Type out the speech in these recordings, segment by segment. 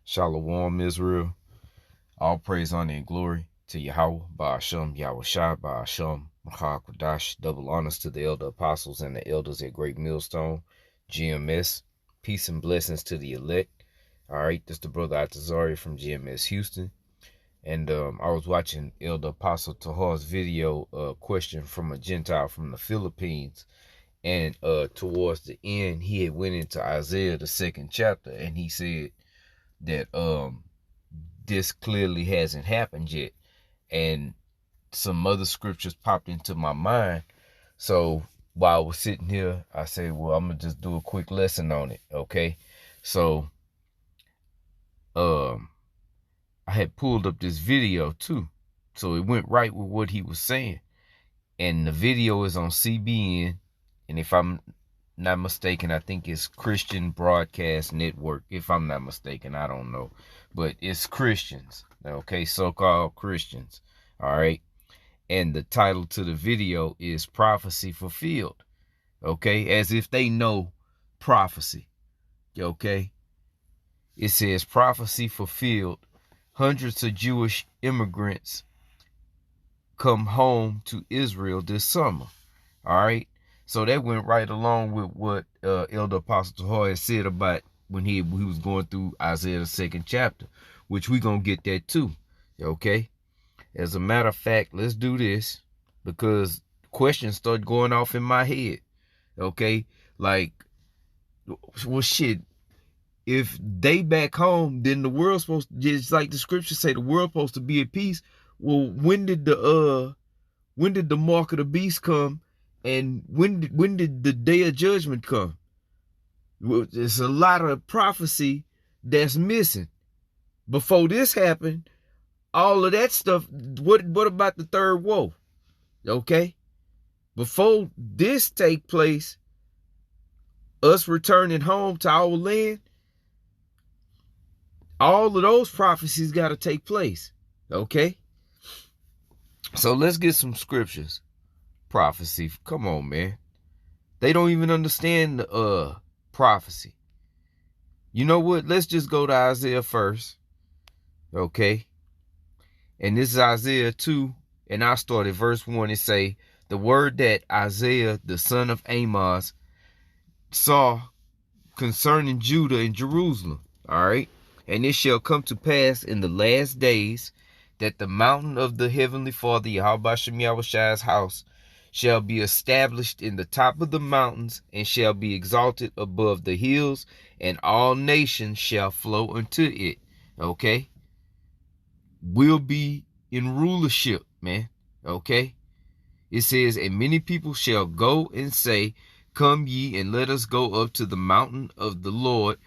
Shalom, Israel. All praise, honor, and glory to Yahawah, Ba'asham, Yahawashi, Ba'asham, Rawchaa Qadash. Double honors to the elder apostles and the elders at Great Millstone, GMS. Peace and blessings to the elect. All right, this is the brother Atazari from GMS Houston. And I was watching Elder Apostle Tahar's video, question from a Gentile from the Philippines. And towards the end, he had went into Isaiah, the 2nd chapter, and he said that this clearly hasn't happened yet. And some other scriptures popped into my mind. So while I was sitting here, I said, well, I'm going to just do a quick lesson on it, okay? So I had pulled up this video too. So it went right with what he was saying. And the video is on CBN. And if I'm not mistaken, I think it's Christian Broadcast Network. If I'm not mistaken, I don't know. But it's Christians, okay? So-called Christians, all right? And the title to the video is Prophecy Fulfilled, okay? As if they know prophecy, okay? It says prophecy fulfilled. Hundreds of Jewish immigrants come home to Israel this summer, all right? So that went right along with what Elder Apostle Tahar had said about when he was going through Isaiah, the 2nd chapter, which we're going to get that too, okay? As a matter of fact, let's do this because questions start going off in my head, okay? Like, well, shit, if they back home, then the world's supposed to, just like the scriptures say, the world's supposed to be at peace. Well, when did the mark of the beast come? And when did the day of judgment come? Well, there's a lot of prophecy that's missing. Before this happened, all of that stuff, what about the third woe? Okay? Before this take place, us returning home to our land, all of those prophecies got to take place. Okay? So let's get some scriptures. Prophecy. Come on, man. They don't even understand prophecy. You know what? Let's just go to Isaiah first. Okay? And this is Isaiah 2. And I start at verse 1 and say, the word that Isaiah, the son of Amos, saw concerning Judah and Jerusalem. All right? And it shall come to pass in the last days that the mountain of the heavenly Father, Yahawashi's house, shall be established in the top of the mountains and shall be exalted above the hills, and all nations shall flow unto it. Okay? Will be in rulership, man. Okay? It says, and many people shall go and say, come ye and let us go up to the mountain of the Lord,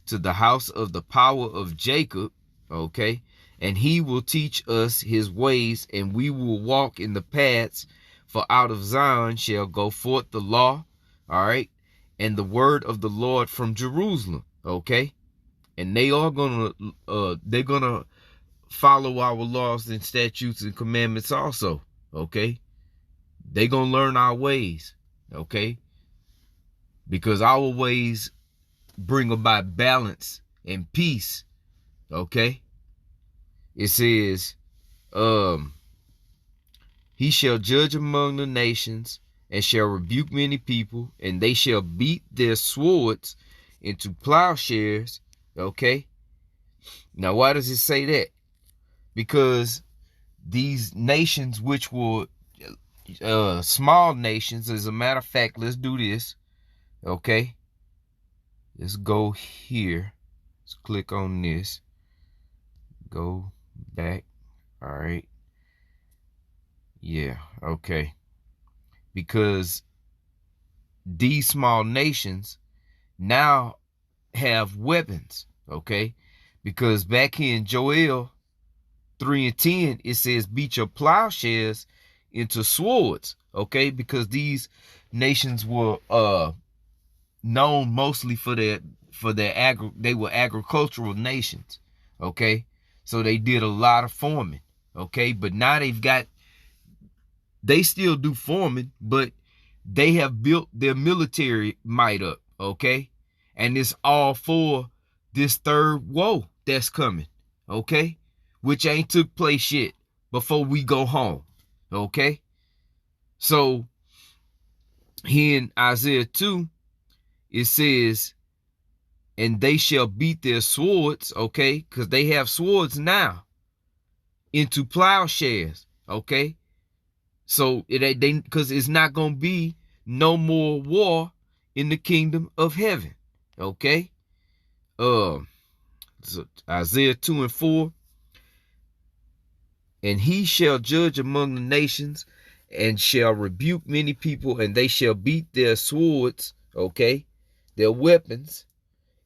to the house of the power of Jacob. Okay? And he will teach us his ways, and we will walk in the paths. For out of Zion shall go forth the law, all right, and the word of the Lord from Jerusalem, okay? And they are they're gonna follow our laws and statutes and commandments also, okay? They're gonna learn our ways, okay? Because our ways bring about balance and peace, okay? It says, he shall judge among the nations and shall rebuke many people, and they shall beat their swords into plowshares. Okay? Now, why does it say that? Because these nations, which were small nations, as a matter of fact, let's do this. Okay? Let's go here. Let's click on this. Go back. All right. Yeah, okay. Because these small nations now have weapons, okay? Because back here in Joel 3:10, it says, beat your plowshares into swords, okay? Because these nations were known mostly for their they were agricultural nations, okay? So they did a lot of farming, okay? But now they still do farming, but they have built their military might up, okay? And it's all for this third woe that's coming, okay? Which ain't took place yet before we go home, okay? So here in Isaiah 2, it says, and they shall beat their swords, okay? Because they have swords now, into plowshares, okay? So because it's not going to be no more war in the kingdom of heaven, okay? So Isaiah 2 and 4, and he shall judge among the nations and shall rebuke many people, and they shall beat their swords, okay, their weapons,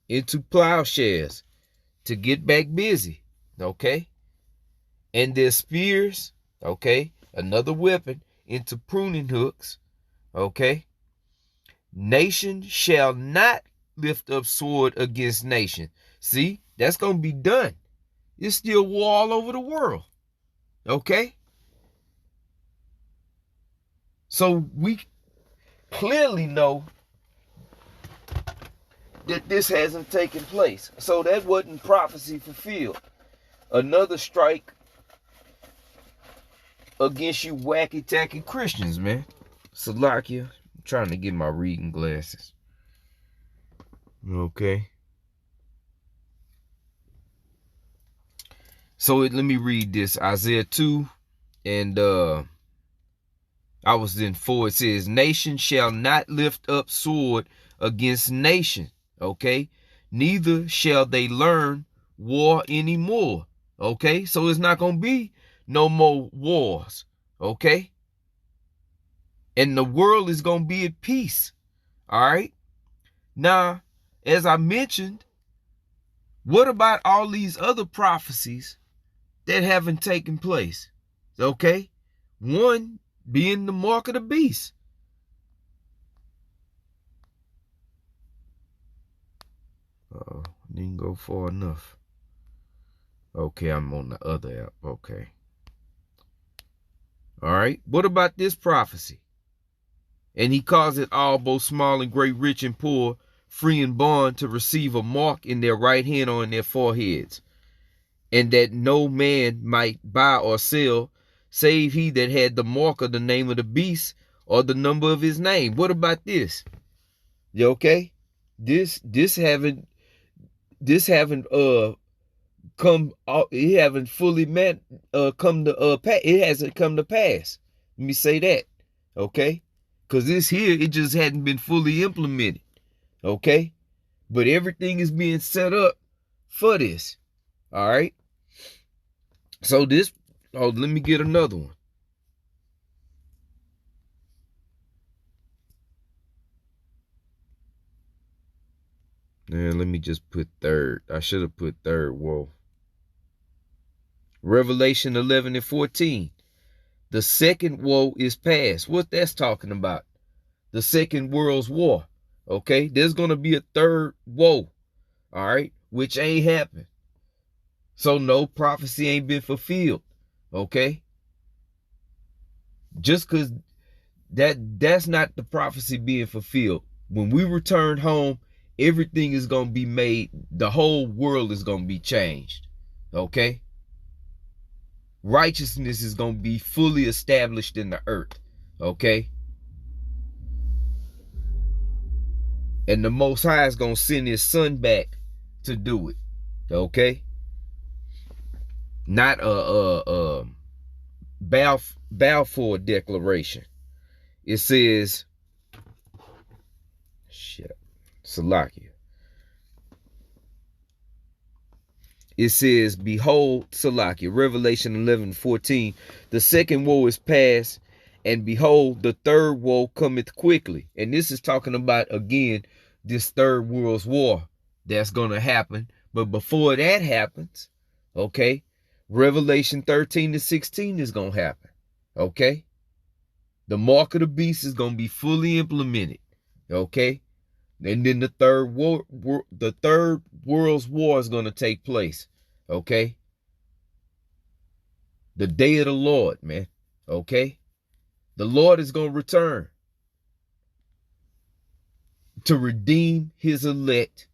into plowshares to get back busy, okay, and their spears, okay, another weapon, into pruning hooks, okay. Nation shall not lift up sword against nation. See, that's going to be done. It's still war all over the world, okay. So we clearly know that this hasn't taken place. So that wasn't prophecy fulfilled. Another strike against you wacky tacky Christians, man. Salakia, I'm trying to get my reading glasses. Okay. So let me read this. Isaiah 2 and I was in 4. It says, nation shall not lift up sword against nation, okay? Neither shall they learn war anymore, okay? So it's not going to be no more wars, okay? And the world is going to be at peace, all right? Now, as I mentioned, what about all these other prophecies that haven't taken place, okay? One being the mark of the beast. Didn't go far enough. Okay, I'm on the other app. Okay. All right. What about this prophecy? And he calls it all, both small and great, rich and poor, free and bond, to receive a mark in their right hand or in their foreheads, and that no man might buy or sell, save he that had the mark of the name of the beast or the number of his name. What about this? You okay? This haven't come, it haven't fully come to pass. It hasn't come to pass. Let me say that, okay? Because this here, it just hadn't been fully implemented, okay? But everything is being set up for this, all right? So this, let me get another one. Let me just put third. I should have put third. Whoa. Revelation 11 and 14. The second woe is past. What that's talking about? The second world's war. Okay? There's going to be a third woe. All right? Which ain't happened. So no, prophecy ain't been fulfilled. Okay? Just because that's not the prophecy being fulfilled. When we return home, everything is going to be made. The whole world is going to be changed. Okay? Righteousness is going to be fully established in the earth. Okay? And the Most High is going to send his son back to do it. Okay? Not a Balfour Declaration. It says, Salakia. It says, behold, Salakia, Revelation 11:14, the second woe is past, and behold, the third woe cometh quickly. And this is talking about, again, this third world's war that's going to happen. But before that happens, okay, Revelation 13-16 is going to happen, okay? The mark of the beast is going to be fully implemented, okay? And then the third world's war is going to take place, okay? The day of the Lord, man, okay? The Lord is going to return to redeem his elect,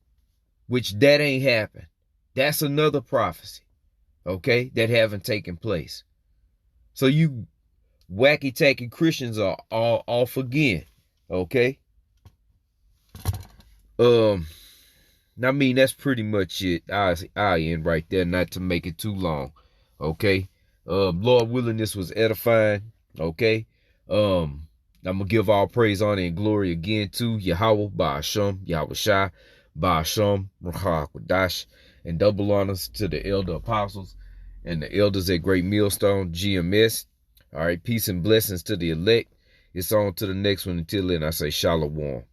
which that ain't happened, That's another prophecy, okay, that haven't taken place. So you wacky-tacky Christians are all off again, okay? I mean, that's pretty much it. I end right there, not to make it too long, okay? Lord willing, this was edifying, okay? I'm gonna give all praise, honor, and glory again to Yahawah, Ba'asham, Yahawashi, Ba'asham, Rawchaa Qadash, and double honors to the elder apostles and the elders at Great Millstone, GMS. All right, peace and blessings to the elect. It's on to the next one. Until then, I say shalom.